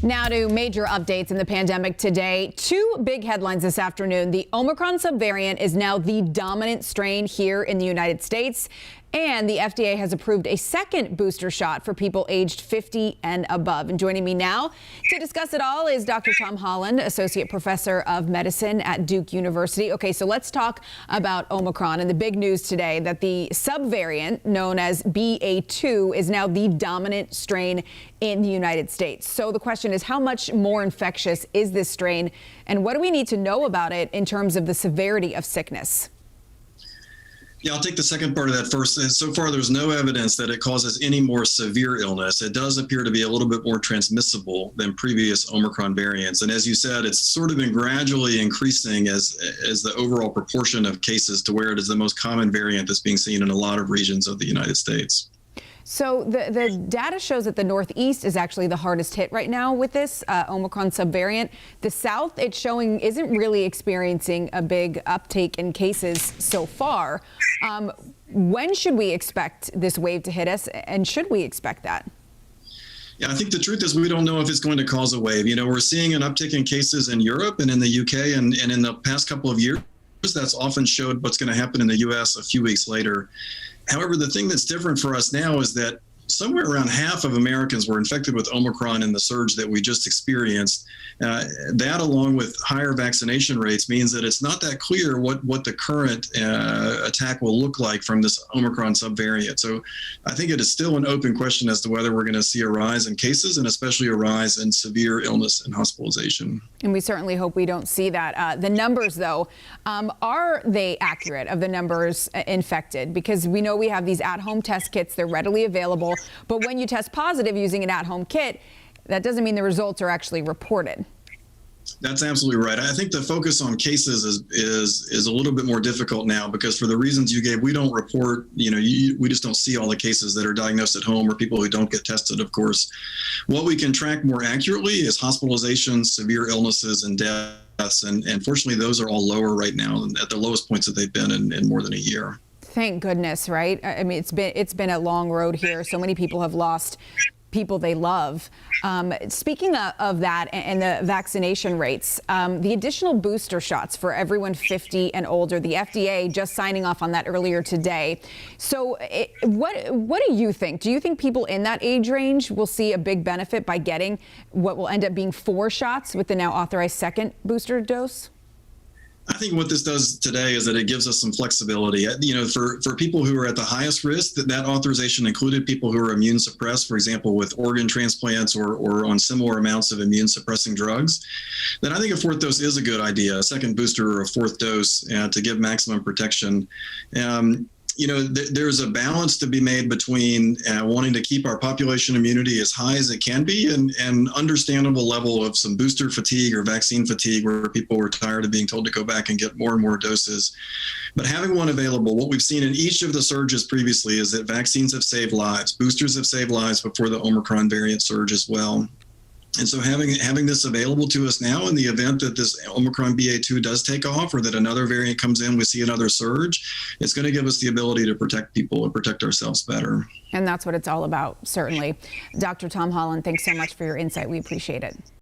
Now to major updates in the pandemic today. Two big headlines this afternoon. The Omicron subvariant is now the dominant strain here in the United States. And the FDA has approved a second booster shot for people aged 50 and above. And joining me now to discuss it all is Dr. Tom Holland, Associate Professor of Medicine at Duke University. Okay, so let's talk about Omicron and the big news today that the subvariant known as BA.2 is now the dominant strain in the United States. So the question is, how much more infectious is this strain? And what do we need to know about it in terms of the severity of sickness? Yeah, I'll take the second part of that first. So far, there's no evidence that it causes any more severe illness. It does appear to be a little bit more transmissible than previous Omicron variants. And as you said, it's sort of been gradually increasing as the overall proportion of cases to where it is the most common variant that's being seen in a lot of regions of the United States. So the data shows that the Northeast is actually the hardest hit right now with this Omicron subvariant. The South, it's showing, isn't really experiencing a big uptake in cases so far. When should we expect this wave to hit us, and should we expect that? Yeah, I think the truth is we don't know if it's going to cause a wave. You know, we're seeing an uptick in cases in Europe and in the UK, and in the past couple of years, that's often showed what's going to happen in the US a few weeks later. However, the thing that's different for us now is that somewhere around half of Americans were infected with Omicron in the surge that we just experienced. That, along with higher vaccination rates, means that it's not that clear what the current attack will look like from this Omicron subvariant. So I think it is still an open question as to whether we're going to see a rise in cases and especially a rise in severe illness and hospitalization. And we certainly hope we don't see that. The numbers, though, are they accurate of the numbers infected? Because we know we have these at-home test kits. They're readily available. But when you test positive using an at-home kit, that doesn't mean the results are actually reported. That's absolutely right. I think the focus on cases is a little bit more difficult now because for the reasons you gave, we don't report, we just don't see all the cases that are diagnosed at home or people who don't get tested, of course. What we can track more accurately is hospitalizations, severe illnesses, and deaths. And fortunately, those are all lower right now at the lowest points that they've been in more than a year. Thank goodness, right? I mean, it's been a long road here. So many people have lost people they love. Speaking of that and the vaccination rates, the additional booster shots for everyone 50 and older, the FDA just signing off on that earlier today. So what do you think? Do you think people in that age range will see a big benefit by getting what will end up being 4 shots with the now authorized second booster dose? I think what this does today is that it gives us some flexibility. For people who are at the highest risk, that authorization included people who are immune suppressed, for example, with organ transplants or on similar amounts of immune suppressing drugs. Then I think a 4th dose is a good idea, a second booster or a 4th dose to give maximum protection. There's a balance to be made between wanting to keep our population immunity as high as it can be and understandable level of some booster fatigue or vaccine fatigue where people were tired of being told to go back and get more and more doses. But having one available, what we've seen in each of the surges previously is that vaccines have saved lives. Boosters have saved lives before the Omicron variant surge as well. And so having this available to us now in the event that this Omicron BA.2 does take off or that another variant comes in, we see another surge, it's going to give us the ability to protect people and protect ourselves better. And that's what it's all about, certainly. Dr. Tom Holland, thanks so much for your insight. We appreciate it.